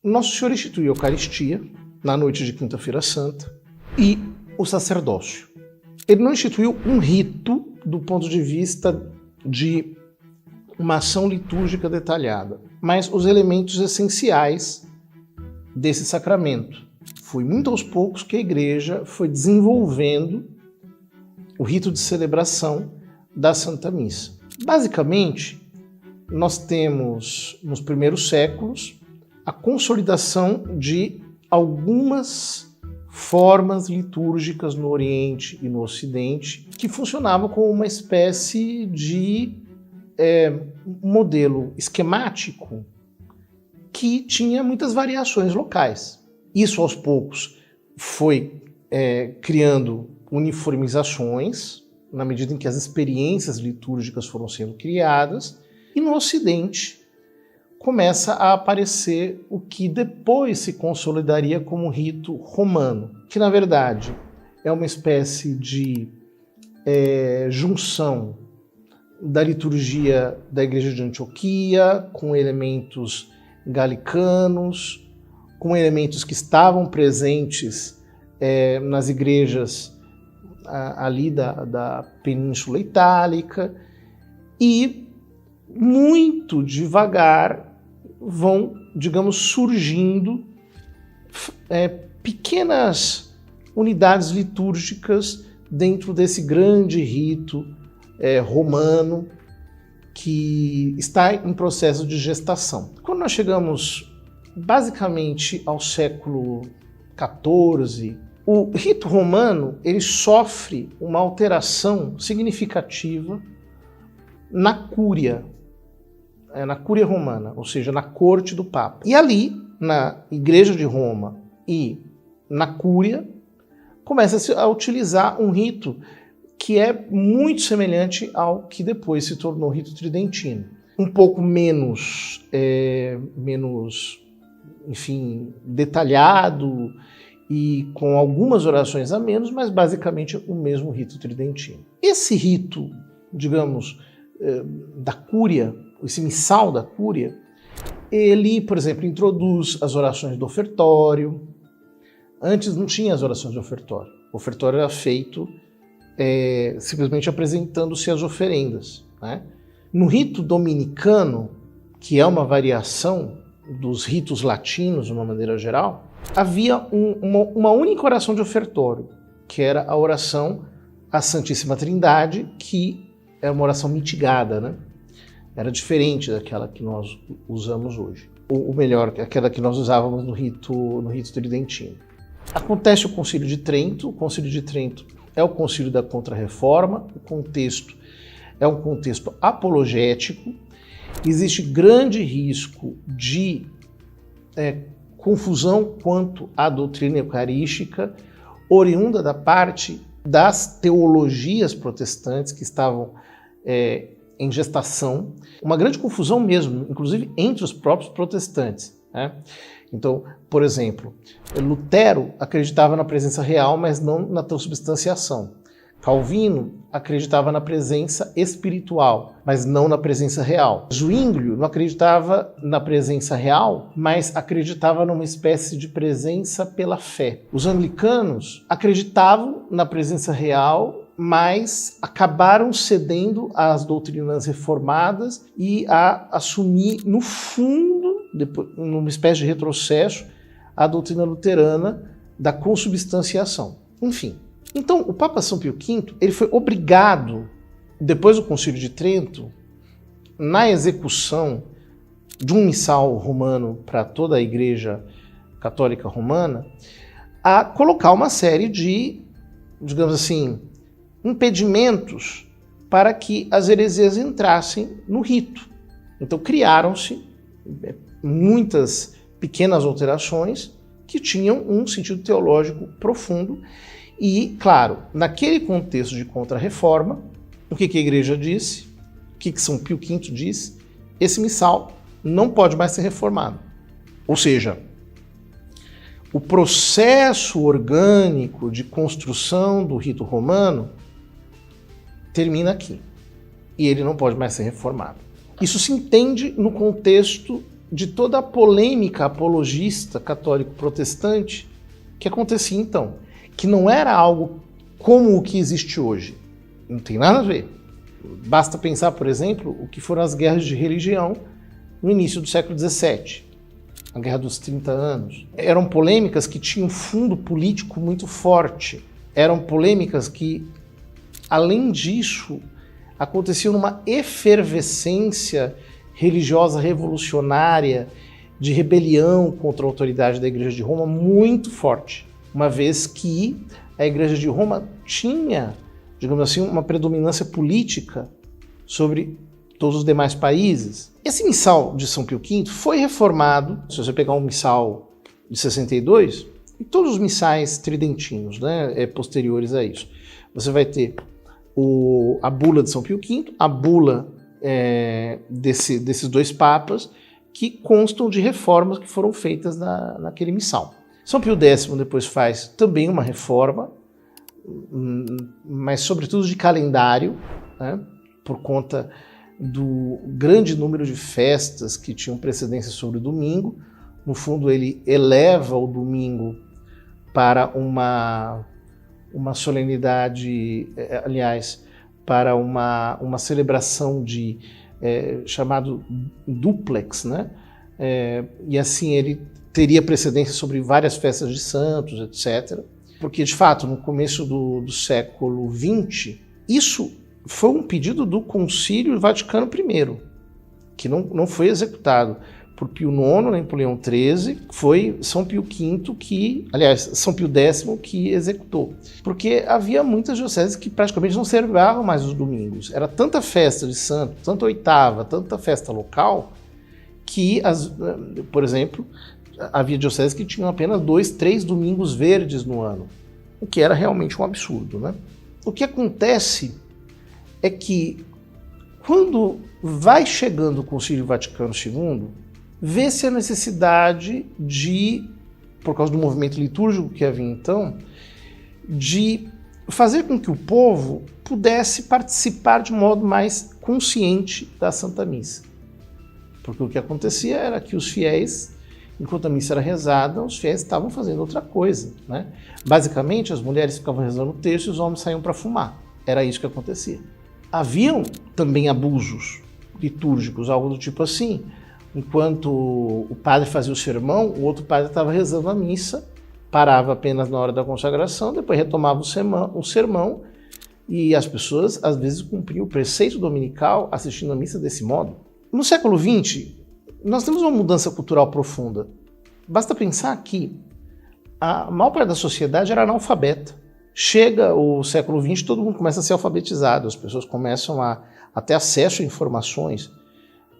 Nosso Senhor instituiu a Eucaristia na noite de Quinta-feira Santa e o sacerdócio. Ele não instituiu um rito do ponto de vista de uma ação litúrgica detalhada, mas os elementos essenciais desse sacramento. Foi muito aos poucos que a Igreja foi desenvolvendo o rito de celebração da Santa Missa. Basicamente, nós temos, nos primeiros séculos, a consolidação de algumas formas litúrgicas no Oriente e no Ocidente que funcionavam como uma espécie de modelo esquemático que tinha muitas variações locais. Isso, aos poucos, foi criando uniformizações na medida em que as experiências litúrgicas foram sendo criadas, e no Ocidente começa a aparecer o que depois se consolidaria como rito romano, que na verdade é uma espécie de junção da liturgia da Igreja de Antioquia com elementos galicanos, com elementos que estavam presentes nas igrejas ali da Península Itálica, e muito devagar vão, digamos, surgindo pequenas unidades litúrgicas dentro desse grande rito romano que está em processo de gestação. Quando nós chegamos basicamente ao século XIV, o rito romano ele sofre uma alteração significativa na cúria romana, ou seja, na corte do Papa. E ali, na Igreja de Roma e na cúria, começa-se a utilizar um rito que é muito semelhante ao que depois se tornou o rito tridentino. Um pouco menos, enfim, detalhado e com algumas orações a menos, mas basicamente o mesmo rito tridentino. Esse rito, digamos, da cúria, esse missal da cúria, ele, por exemplo, introduz as orações do ofertório. Antes não tinha as orações do ofertório. O ofertório era feito simplesmente apresentando-se as oferendas, né? No rito dominicano, que é uma variação dos ritos latinos de uma maneira geral, havia uma única oração de ofertório, que era a oração à Santíssima Trindade, que é uma oração mitigada, né? Era diferente daquela que nós usamos hoje. Ou melhor, aquela que nós usávamos no rito tridentino. Acontece o Concílio de Trento. O Concílio de Trento é o concílio da Contra-Reforma. O contexto é um contexto apologético. Existe grande risco de confusão quanto à doutrina eucarística, oriunda da parte das teologias protestantes que estavam em gestação. Uma grande confusão mesmo, inclusive entre os próprios protestantes, né? Então, por exemplo, Lutero acreditava na presença real, mas não na transubstanciação. Calvino acreditava na presença espiritual, mas não na presença real. Zwinglio não acreditava na presença real, mas acreditava numa espécie de presença pela fé. Os anglicanos acreditavam na presença real, mas acabaram cedendo às doutrinas reformadas e a assumir, no fundo, depois, numa espécie de retrocesso, a doutrina luterana da consubstanciação. Enfim. Então, o Papa São Pio V ele foi obrigado, depois do Concílio de Trento, na execução de um missal romano para toda a Igreja Católica Romana, a colocar uma série de, digamos assim, impedimentos para que as heresias entrassem no rito. Então, criaram-se muitas pequenas alterações que tinham um sentido teológico profundo. E, claro, naquele contexto de Contra-Reforma, o que a Igreja disse, o que São Pio V disse, esse missal não pode mais ser reformado. Ou seja, o processo orgânico de construção do rito romano termina aqui. E ele não pode mais ser reformado. Isso se entende no contexto de toda a polêmica apologista católico-protestante que acontecia então, que não era algo como o que existe hoje. Não tem nada a ver. Basta pensar, por exemplo, o que foram as guerras de religião no início do século XVII, a Guerra dos 30 Anos. Eram polêmicas que tinham um fundo político muito forte. Eram polêmicas que, além disso, aconteciam numa efervescência religiosa revolucionária, de rebelião contra a autoridade da Igreja de Roma muito forte, uma vez que a Igreja de Roma tinha, digamos assim, uma predominância política sobre todos os demais países. Esse missal de São Pio V foi reformado, se você pegar um missal de 62, e todos os missais tridentinos, né, posteriores a isso, você vai ter a bula de São Pio V, a bula desses dois papas, que constam de reformas que foram feitas naquele missal. São Pio X depois faz também uma reforma, mas sobretudo de calendário, né, por conta do grande número de festas que tinham precedência sobre o domingo. No fundo, ele eleva o domingo para uma solenidade, aliás, para uma celebração chamado duplex, né? E assim ele teria precedência sobre várias festas de santos, etc. Porque, de fato, no começo do século XX, isso foi um pedido do Concílio Vaticano I, que não foi executado por Pio IX, nem por Leão XIII, foi São Pio V São Pio X que executou. Porque havia muitas dioceses que praticamente não celebravam mais os domingos. Era tanta festa de santo, tanta oitava, tanta festa local, que, por exemplo, havia dioceses que tinham apenas 2, 3 domingos verdes no ano, o que era realmente um absurdo, né? O que acontece é que, quando vai chegando o Concílio Vaticano II, vê-se a necessidade de, por causa do movimento litúrgico que havia então, de fazer com que o povo pudesse participar de modo mais consciente da Santa Missa. Porque o que acontecia era que os fiéis, enquanto a missa era rezada, os fiéis estavam fazendo outra coisa, né? Basicamente, as mulheres ficavam rezando o texto e os homens saíam para fumar. Era isso que acontecia. Haviam também abusos litúrgicos, algo do tipo assim. Enquanto o padre fazia o sermão, o outro padre estava rezando a missa, parava apenas na hora da consagração, depois retomava o sermão, e as pessoas, às vezes, cumpriam o preceito dominical assistindo a missa desse modo. No século XX, nós temos uma mudança cultural profunda. Basta pensar que a maior parte da sociedade era analfabeta. Chega o século XX, todo mundo começa a ser alfabetizado, as pessoas começam a ter acesso a informações,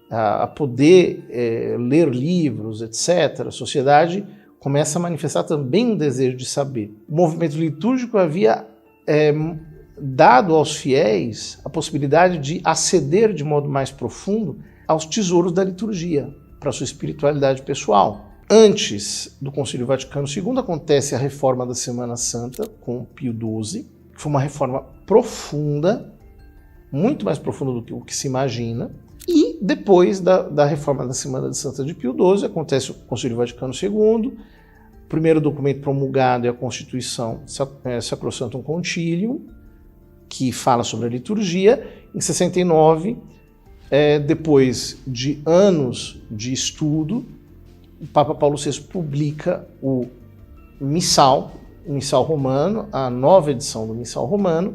a poder ler livros, etc. A sociedade começa a manifestar também um desejo de saber. O movimento litúrgico havia dado aos fiéis a possibilidade de aceder de modo mais profundo aos tesouros da liturgia, para a sua espiritualidade pessoal. Antes do Concílio Vaticano II acontece a reforma da Semana Santa com Pio XII, que foi uma reforma profunda, muito mais profunda do que o que se imagina. E depois da reforma da Semana Santa de Pio XII acontece o Concílio Vaticano II, o primeiro documento promulgado é a Constituição Sacrosanctum Concilium, que fala sobre a liturgia. Em 69, depois de anos de estudo, o Papa Paulo VI publica o Missal Romano, a nova edição do Missal Romano,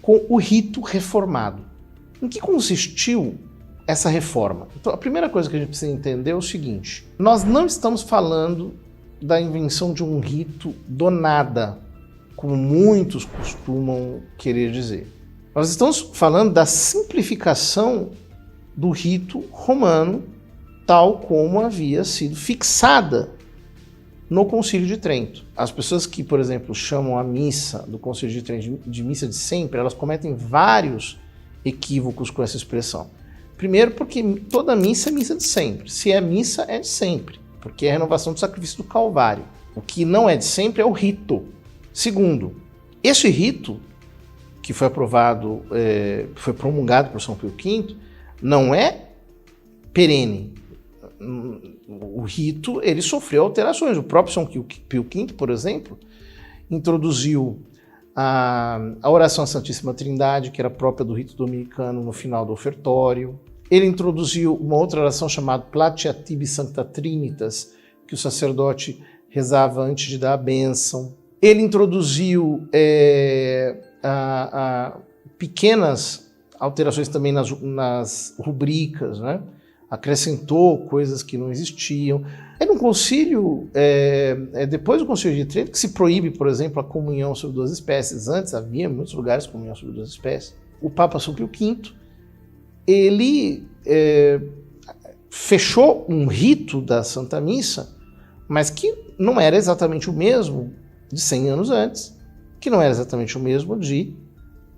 com o rito reformado. Em que consistiu essa reforma? Então, a primeira coisa que a gente precisa entender é o seguinte: nós não estamos falando da invenção de um rito do nada, como muitos costumam querer dizer. Nós estamos falando da simplificação do rito romano, tal como havia sido fixada no Concílio de Trento. As pessoas que, por exemplo, chamam a missa do Concílio de Trento de missa de sempre, elas cometem vários equívocos com essa expressão. Primeiro, porque toda missa é missa de sempre. Se é missa, é de sempre, porque é a renovação do sacrifício do Calvário. O que não é de sempre é o rito. Segundo, esse rito, que foi aprovado, foi promulgado por São Pio V, não é perene. o rito ele sofreu alterações. O próprio São Pio V, por exemplo, introduziu a oração à Santíssima Trindade, que era própria do rito dominicano, no final do ofertório. Ele introduziu uma outra oração chamada Placia Tibi Sancta Trinitas, que o sacerdote rezava antes de dar a bênção. Ele introduziu pequenas alterações também nas rubricas, né? Acrescentou coisas que não existiam. Era um concílio, depois do Concílio de Trento, que se proíbe, por exemplo, a comunhão sobre duas espécies. Antes havia em muitos lugares comunhão sobre duas espécies. O Papa São Pio V, ele fechou um rito da Santa Missa, mas que não era exatamente o mesmo de 100 anos antes, que não era exatamente o mesmo de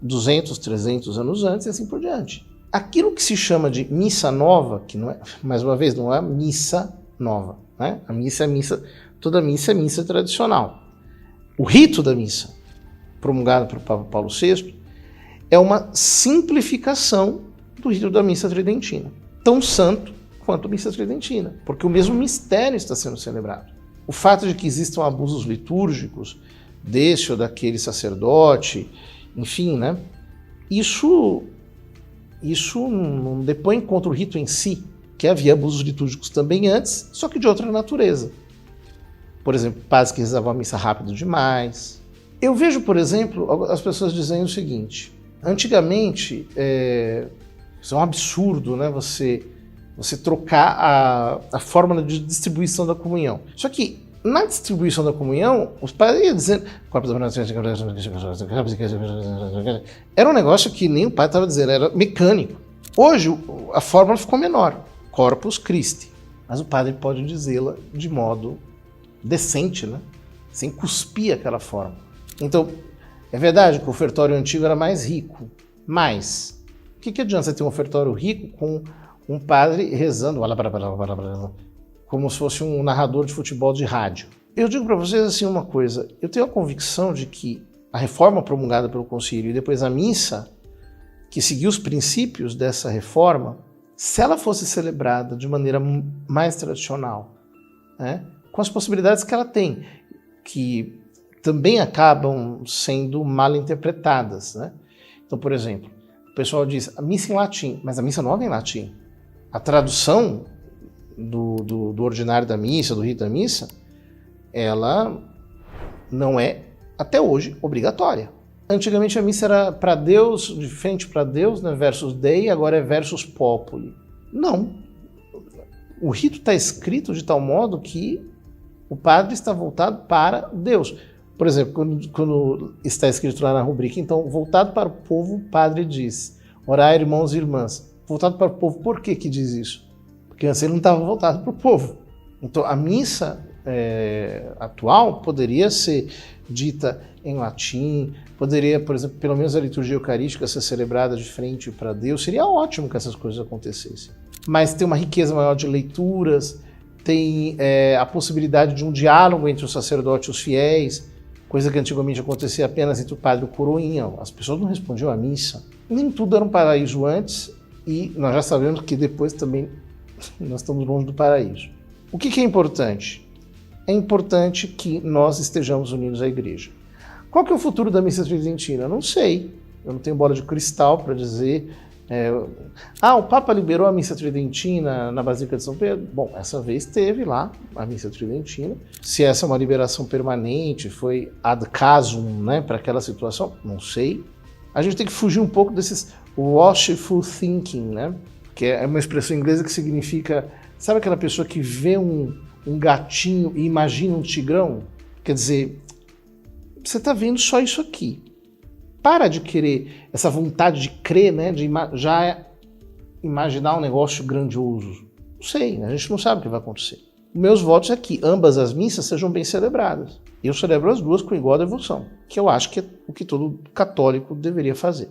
200, 300 anos antes e assim por diante. Aquilo que se chama de missa nova, que não é, mais uma vez, não é missa nova, né? A missa é missa, toda missa é missa tradicional. O rito da missa, promulgado pelo Papa Paulo VI, é uma simplificação do rito da missa tridentina, tão santo quanto a missa tridentina, porque o mesmo mistério está sendo celebrado. O fato de que existam abusos litúrgicos desse ou daquele sacerdote, enfim, né? Isso não depõe contra o rito em si, que havia abusos litúrgicos também antes, só que de outra natureza. Por exemplo, padres que rezavam a missa rápido demais. Eu vejo, por exemplo, as pessoas dizendo o seguinte: antigamente, isso é um absurdo, né? Você trocar a fórmula de distribuição da comunhão. Só que, na distribuição da comunhão, os padres iam dizendo... Era um negócio que nem o padre estava dizendo, era mecânico. Hoje, a fórmula ficou menor. Corpus Christi. Mas o padre pode dizê-la de modo decente, né? Sem cuspir aquela fórmula. Então, é verdade que o ofertório antigo era mais rico. Mas, o que adianta você ter um ofertório rico com um padre rezando como se fosse um narrador de futebol de rádio? Eu digo para vocês assim uma coisa, eu tenho a convicção de que a reforma promulgada pelo concílio e depois a missa, que seguiu os princípios dessa reforma, se ela fosse celebrada de maneira mais tradicional, né, com as possibilidades que ela tem, que também acabam sendo mal interpretadas, né? Então, por exemplo, o pessoal diz a missa em latim, mas a missa não é em latim. A tradução do ordinário da missa, do rito da missa, ela não é, até hoje, obrigatória. Antigamente a missa era para Deus, de frente para Deus, né, versus Dei, agora é versus Populi. Não. O rito está escrito de tal modo que o padre está voltado para Deus. Por exemplo, quando está escrito lá na rubrica, então, voltado para o povo, o padre diz: orai, irmãos e irmãs. Voltado para o povo, por que diz isso? Porque antes ele não estava voltado para o povo. Então a missa atual poderia ser dita em latim, poderia, por exemplo, pelo menos a liturgia eucarística ser celebrada de frente para Deus. Seria ótimo que essas coisas acontecessem. Mas tem uma riqueza maior de leituras, tem a possibilidade de um diálogo entre o sacerdote e os fiéis, coisa que antigamente acontecia apenas entre o padre e o coroinha. As pessoas não respondiam à missa. Nem tudo era um paraíso antes, e nós já sabemos que depois também nós estamos longe do paraíso. O que é importante? É importante que nós estejamos unidos à igreja. Qual que é o futuro da missa tridentina? Eu não sei. Eu não tenho bola de cristal para dizer... o Papa liberou a missa tridentina na Basílica de São Pedro? Bom, essa vez teve lá a missa tridentina. Se essa é uma liberação permanente, foi ad casum, né, para aquela situação, não sei. A gente tem que fugir um pouco desses washful thinking, né? Que é uma expressão inglesa que significa... Sabe aquela pessoa que vê um gatinho e imagina um tigrão? Quer dizer, você está vendo só isso aqui. Para de querer essa vontade de crer, né? De já imaginar um negócio grandioso. Não sei, a gente não sabe o que vai acontecer. Meus votos é que ambas as missas sejam bem celebradas. Eu celebro as duas com igual devoção, que eu acho que é o que todo católico deveria fazer.